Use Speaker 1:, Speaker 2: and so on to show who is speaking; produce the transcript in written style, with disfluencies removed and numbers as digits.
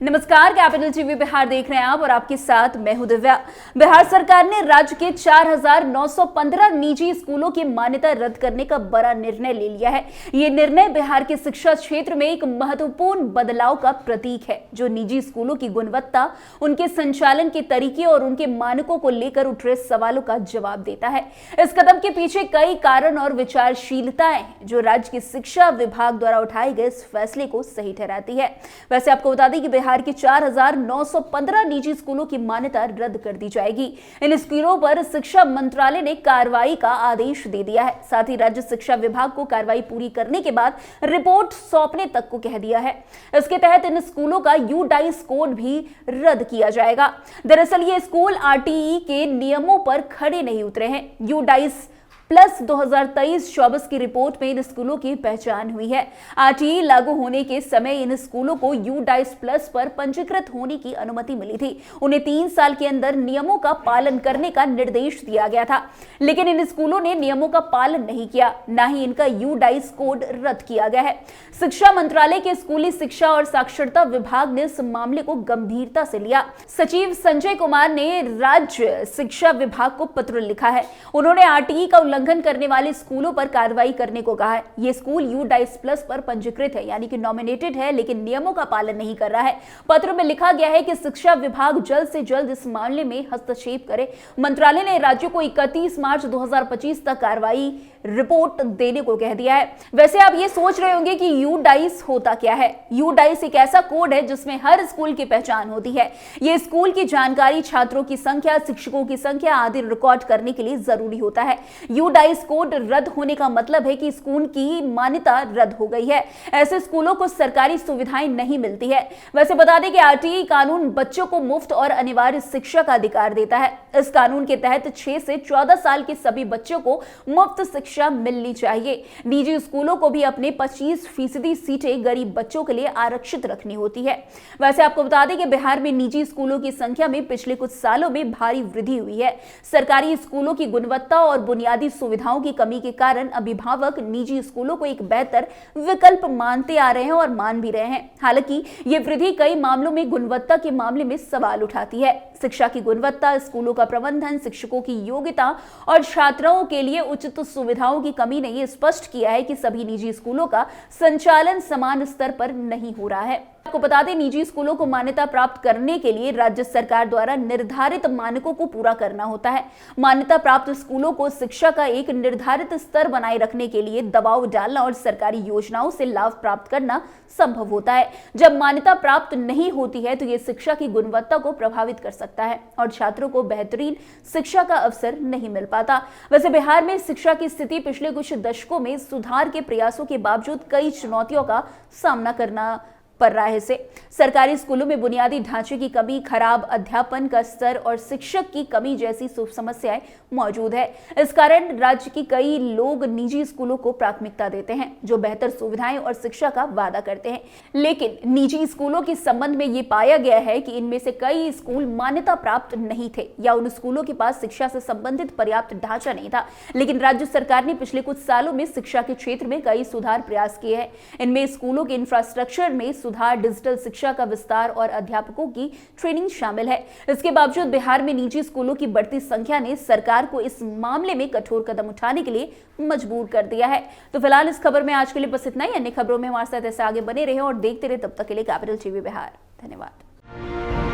Speaker 1: नमस्कार, capital TV Bihar देख रहे हैं आप और आपके साथ मैं हूं दिव्या। बिहार सरकार ने राज्य के 4,915 निजी स्कूलों की मान्यता रद्द करने का बड़ा निर्णय ले लिया है। ये निर्णय बिहार के शिक्षा क्षेत्र में एक महत्वपूर्ण बदलाव का प्रतीक है, जो निजी स्कूलों की गुणवत्ता, उनके संचालन के तरीके और उनके मानकों को लेकर उठ रहे सवालों का जवाब देता है। इस कदम के पीछे कई कारण और विचारशीलताएं हैं, जो राज्य की शिक्षा विभाग द्वारा उठाए गए इस फैसले को सही ठहराती है। वैसे आपको बता दें कि बिहार के 4,915 निजी स्कूलों की मान्यता रद्द कर दी जाएगी। इन स्कूलों पर शिक्षा मंत्रालय ने कार्रवाई का आदेश दे दिया है। साथ ही राज्य शिक्षा विभाग को कार्रवाई पूरी करने के बाद रिपोर्ट सौंपने तक को कह दिया है। इसके तहत इन स्कूलों का यूडाइस कोड भी रद्द किया जाएगा। दरअसल ये स्कूल आरटीई के नियमों पर खड़े नहीं उतरे हैं। यूडाइस प्लस 2023-24 की रिपोर्ट में इन स्कूलों की पहचान हुई है। आरटीई लागू होने के समय इन स्कूलों को यूडाइस प्लस पर पंजीकृत होने की अनुमति मिली थी। उन्हें 3 साल के अंदर नियमों का पालन करने का निर्देश दिया गया था, लेकिन इन स्कूलों ने नियमों का पालन नहीं किया, न ही इनका यूडाइस कोड रद्द किया गया है। शिक्षा मंत्रालय के स्कूली शिक्षा और साक्षरता विभाग ने इस मामले को गंभीरता से लिया। सचिव संजय कुमार ने राज्य शिक्षा विभाग को पत्र लिखा है। उन्होंने आरटीई का उल्लंघन करने वाले स्कूलों पर कार्रवाई करने को कहा है। ये स्कूल यूडाइस प्लस पर पंजीकृत है, यानी कि नॉमिनेटेड है, लेकिन नियमों का पालन नहीं कर रहा है। पत्र में लिखा गया है कि शिक्षा विभाग जल्द से जल्द इस मामले में हस्तक्षेप करे। मंत्रालय ने राज्यों को 31 मार्च 2025 तक कार्रवाई रिपोर्ट देने को कह दिया है। वैसे आप ये सोच रहे होंगे कि यूडाइस होता क्या है। यूडाइस एक ऐसा कोड है जिसमें हर स्कूल की पहचान होती है। ये स्कूल की जानकारी, छात्रों की संख्या, शिक्षकों की संख्या आदि रिकॉर्ड करने के लिए जरूरी होता है। यूडाइस कोड रद्द होने का मतलब है कि स्कूल की मान्यता रद्द हो गई है। ऐसे स्कूलों को सरकारी सुविधाएं नहीं मिलती है। वैसे बता दें कि आरटीई कानून बच्चों को मुफ्त और अनिवार्य शिक्षा का अधिकार देता है। इस कानून के तहत 6 से 14 साल के सभी बच्चों को मुफ्त शिक्षा मिलनी चाहिए। निजी स्कूलों को भी अपने 25% सीटें गरीब बच्चों के लिए आरक्षित रखनी होती है। वैसे आपको बता दें कि बिहार में निजी स्कूलों की संख्या में पिछले कुछ सालों में भारी वृद्धि हुई है। सरकारी स्कूलों की गुणवत्ता और बुनियादी सुविधाओं की कमी के कारण अभिभावक निजी स्कूलों को एक बेहतर विकल्प मानते आ रहे हैं और मान भी रहे हैं। हालांकि ये वृद्धि कई मामलों में गुणवत्ता के मामले में सवाल उठाती है। शिक्षा की गुणवत्ता, स्कूलों का प्रबंधन, शिक्षकों की योग्यता और छात्राओं के लिए उचित सुविधाओं की कमी ने यह स्पष्ट किया है कि सभी निजी स्कूलों का संचालन समान स्तर पर नहीं हो रहा है। आपको बता दें, निजी स्कूलों को मान्यता प्राप्त करने के लिए राज्य सरकार द्वारा निर्धारित मानकों को पूरा करना होता है। मान्यता प्राप्त स्कूलों को शिक्षा का एक निर्धारित स्तर बनाए रखने के लिए दबाव डालना और सरकारी योजनाओं से लाभ प्राप्त करना संभव होता है। जब मान्यता प्राप्त नहीं होती है तो यह शिक्षा की गुणवत्ता को प्रभावित कर सकता है और छात्रों को बेहतरीन शिक्षा का अवसर नहीं मिल पाता। वैसे बिहार में शिक्षा की स्थिति पिछले कुछ दशकों में सुधार के प्रयासों के बावजूद कई चुनौतियों का सामना करना पड़ रहा है। सरकारी स्कूलों में बुनियादी ढांचे की कमी, खराब अध्यापन का स्तर और शिक्षक की कमी जैसी समस्याएं मौजूद है। इस कारण राज्य की कई लोग निजी स्कूलों को प्राथमिकता देते हैं, जो बेहतर सुविधाएं और शिक्षा का वादा करते हैं। लेकिन निजी स्कूलों के संबंध में ये पाया गया है कि इनमें से कई स्कूल मान्यता प्राप्त नहीं थे या उन स्कूलों के पास शिक्षा से संबंधित पर्याप्त ढांचा नहीं था। लेकिन राज्य सरकार ने पिछले कुछ सालों में शिक्षा के क्षेत्र में कई सुधार प्रयास किए हैं। इनमें स्कूलों के इंफ्रास्ट्रक्चर में सुधार, डिजिटल शिक्षा का विस्तार और अध्यापकों की ट्रेनिंग शामिल है। इसके बावजूद बिहार में निजी स्कूलों की बढ़ती संख्या ने सरकार को इस मामले में कठोर कदम उठाने के लिए मजबूर कर दिया है। तो फिलहाल इस खबर में आज के लिए बस इतना ही। अन्य खबरों में हमारे साथ ऐसे आगे बने रहे और देखते रहे। तब तक के लिए कैपिटल टीवी बिहार। धन्यवाद।